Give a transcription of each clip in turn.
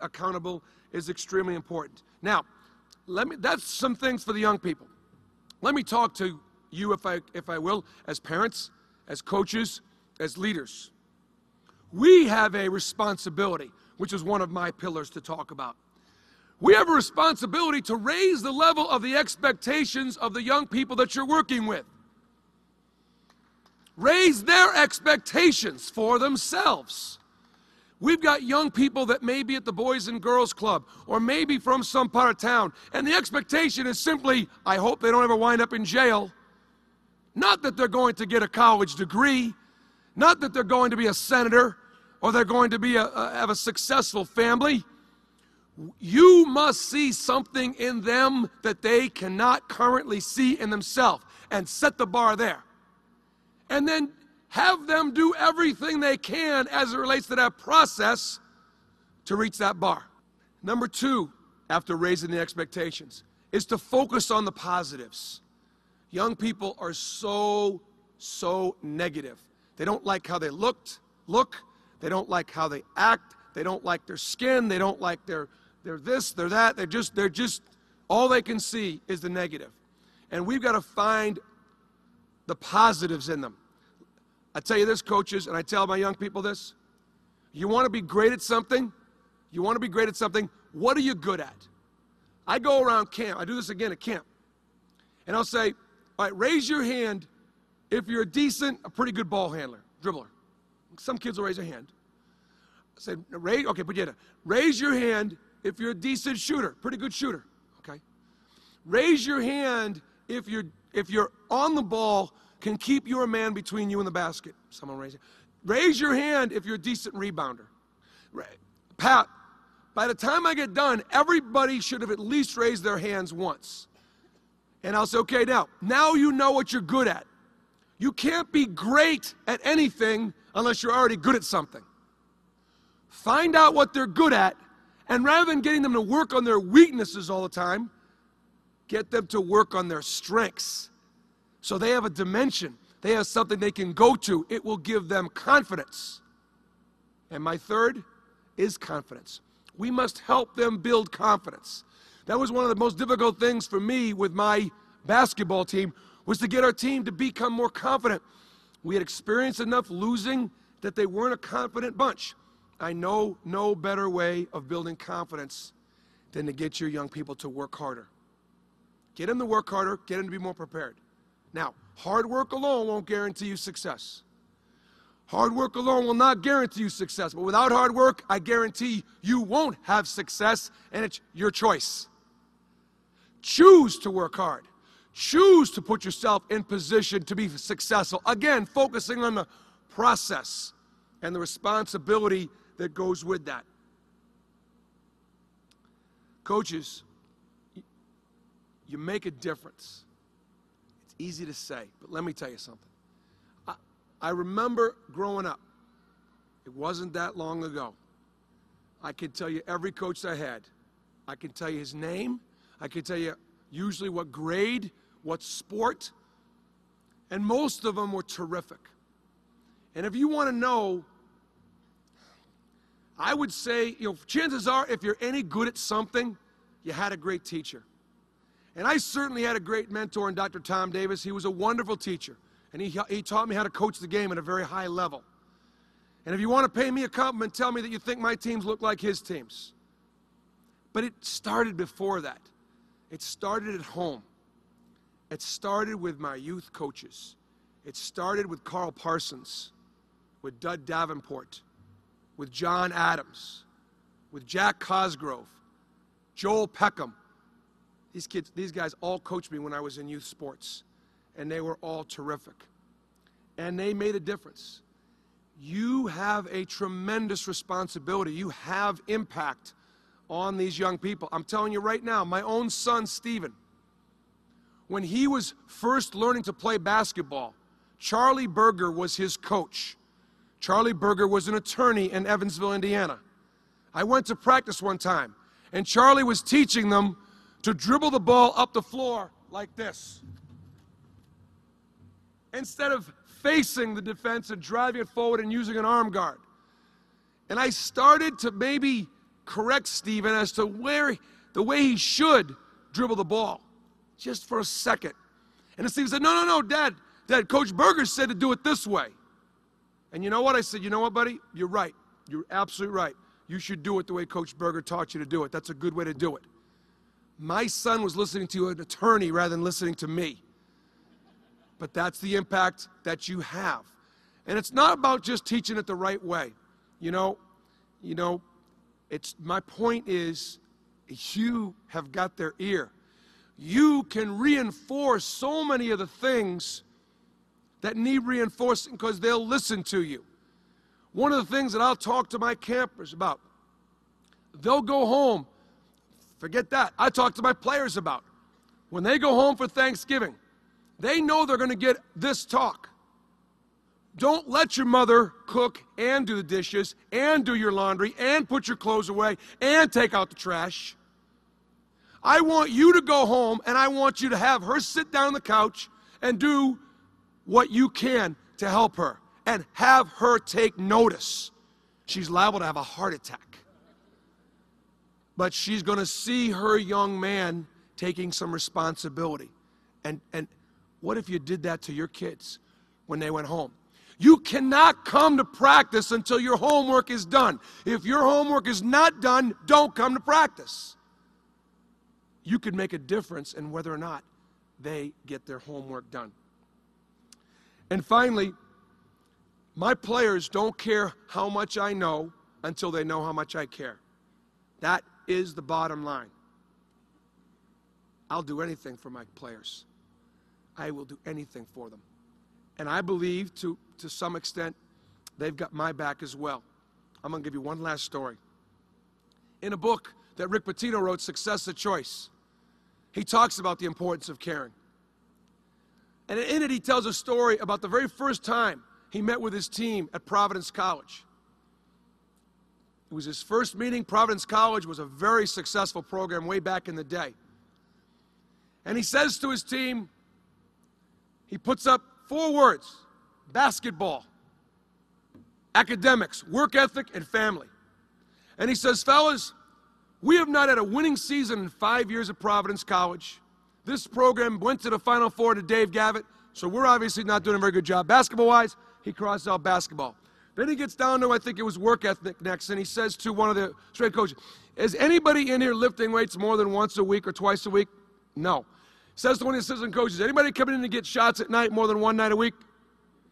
accountable is extremely important. Now, that's some things for the young people. Let me talk to you, if I will, as parents, as coaches, as leaders. We have a responsibility, which is one of my pillars to talk about. We have a responsibility to raise the level of the expectations of the young people that you're working with. Raise their expectations for themselves. We've got young people that may be at the Boys and Girls Club or maybe from some part of town, and the expectation is simply, I hope they don't ever wind up in jail. Not that they're going to get a college degree, not that they're going to be a senator or they're going to be have a successful family. You must see something in them that they cannot currently see in themselves and set the bar there. And then have them do everything they can as it relates to that process to reach that bar. Number two, after raising the expectations, is to focus on the positives. Young people are so negative. They don't like how they look. They don't like how they act. They don't like their skin. They don't like their this, they're that. They're just, all they can see is the negative. And we've got to find the positives in them. I tell you this, coaches, and I tell my young people this. You want to be great at something? What are you good at? I go around camp. I do this again at camp. And I'll say, all right, raise your hand if you're a pretty good ball handler, dribbler. Some kids will raise their hand. I said, raise your hand if you're a decent shooter, pretty good shooter, okay? Raise your hand if you're on the ball, can keep your man between you and the basket. Someone raise it. Raise your hand if you're a decent rebounder. Pat, by the time I get done, everybody should have at least raised their hands once. And I'll say, okay, now you know what you're good at. You can't be great at anything unless you're already good at something. Find out what they're good at, and rather than getting them to work on their weaknesses all the time, get them to work on their strengths. So they have a dimension. They have something they can go to. It will give them confidence. And my third is confidence. We must help them build confidence. That was one of the most difficult things for me with my basketball team, was to get our team to become more confident. We had experienced enough losing that they weren't a confident bunch. I know no better way of building confidence than to get your young people to work harder. Get them to work harder, get them to be more prepared. Now, hard work alone won't guarantee you success. Hard work alone will not guarantee you success, but without hard work, I guarantee you won't have success, and it's your choice. Choose to work hard. Choose to put yourself in position to be successful. Again, focusing on the process and the responsibility that goes with that. Coaches, you make a difference. It's easy to say, but let me tell you something. I remember growing up. It wasn't that long ago. I could tell you every coach I had. I could tell you his name. I could tell you usually what grade, what sport, and most of them were terrific. And if you want to know, I would say, chances are if you're any good at something, you had a great teacher. And I certainly had a great mentor in Dr. Tom Davis. He was a wonderful teacher. And he taught me how to coach the game at a very high level. And if you want to pay me a compliment, tell me that you think my teams look like his teams. But it started before that. It started at home. It started with my youth coaches. It started with Carl Parsons, with Dud Davenport, with John Adams, with Jack Cosgrove, Joel Peckham. These guys all coached me when I was in youth sports. And they were all terrific. And they made a difference. You have a tremendous responsibility. You have impact on these young people. I'm telling you right now, my own son, Stephen, when he was first learning to play basketball, Charlie Berger was his coach. Charlie Berger was an attorney in Evansville, Indiana. I went to practice one time, and Charlie was teaching them to dribble the ball up the floor like this, instead of facing the defense and driving it forward and using an arm guard. And I started to maybe correct Stephen as to the way he should dribble the ball, just for a second. And then Stephen said, no, Dad, Coach Berger said to do it this way. And you know what? I said, you know what, buddy? You're right. You're absolutely right. You should do it the way Coach Berger taught you to do it. That's a good way to do it. My son was listening to an attorney rather than listening to me. But that's the impact that you have. And it's not about just teaching it the right way. My point is, you have got their ear. You can reinforce so many of the things that need reinforcing because they'll listen to you. One of the things that I'll talk to my campers about, they'll go home. Forget that. I talk to my players about. When they go home for Thanksgiving, they know they're going to get this talk. Don't let your mother cook and do the dishes and do your laundry and put your clothes away and take out the trash. I want you to go home and I want you to have her sit down on the couch and do what you can to help her and have her take notice. She's liable to have a heart attack. But she's going to see her young man taking some responsibility. And what if you did that to your kids when they went home? You cannot come to practice until your homework is done. If your homework is not done, don't come to practice. You could make a difference in whether or not they get their homework done. And finally, my players don't care how much I know until they know how much I care. That is the bottom line. I'll do anything for my players. I will do anything for them. And I believe to some extent they've got my back as well. I'm going to give you one last story. In a book that Rick Pitino wrote, Success a Choice, he talks about the importance of caring. And in it he tells a story about the very first time he met with his team at Providence College. It was his first meeting. Providence College was a very successful program way back in the day. And he says to his team, he puts up 4 words: basketball, academics, work ethic, and family. And he says, fellas, we have not had a winning season in 5 years at Providence College. This program went to the Final Four to Dave Gavitt, so we're obviously not doing a very good job basketball-wise. He crosses out basketball. Then he gets down to, I think it was work ethic next, and he says to one of the strength coaches, is anybody in here lifting weights more than once a week or twice a week? No. Says to one of the assistant coaches, anybody coming in to get shots at night more than one night a week?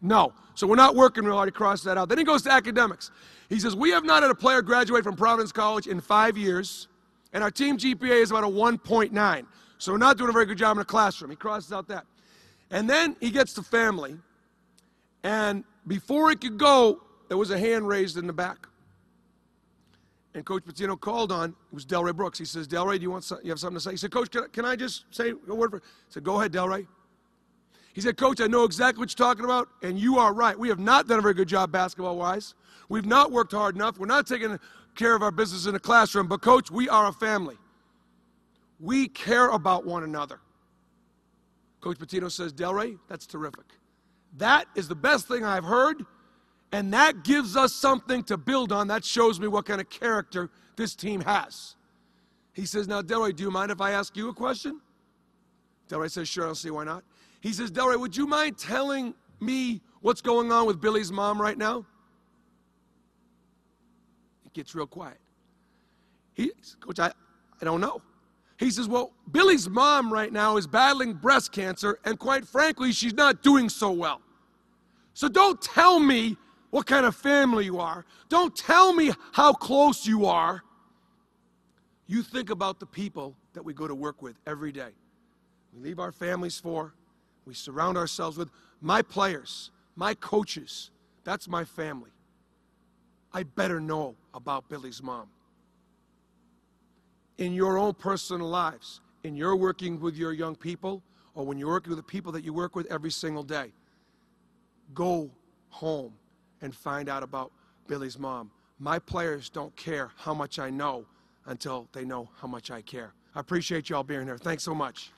No. So we're not working real hard. He crosses that out. Then he goes to academics. He says, we have not had a player graduate from Providence College in 5 years, and our team GPA is about a 1.9. So we're not doing a very good job in the classroom. He crosses out that. And then he gets to family, and before he could go, there was a hand raised in the back. And Coach Pitino called on, it was Delray Brooks. He says, Delray, you have something to say? He said, Coach, can I just say a word for you? He said, go ahead, Delray. He said, Coach, I know exactly what you're talking about, and you are right. We have not done a very good job basketball-wise. We've not worked hard enough. We're not taking care of our business in the classroom. But, Coach, we are a family. We care about one another. Coach Pitino says, Delray, that's terrific. That is the best thing I've heard, and that gives us something to build on. That shows me what kind of character this team has. He says, now, Delray, do you mind if I ask you a question? Delray says, sure, I'll see why not. He says, Delray, would you mind telling me what's going on with Billy's mom right now? It gets real quiet. Coach, I don't know. He says, well, Billy's mom right now is battling breast cancer, and quite frankly, she's not doing so well. So don't tell me what kind of family you are. Don't tell me how close you are. You think about the people that we go to work with every day. We leave our families for, we surround ourselves with my players, my coaches. That's my family. I better know about Billy's mom. In your own personal lives, in your working with your young people, or when you're working with the people that you work with every single day, go home and find out about Billy's mom. My players don't care how much I know until they know how much I care. I appreciate you all being here. Thanks so much.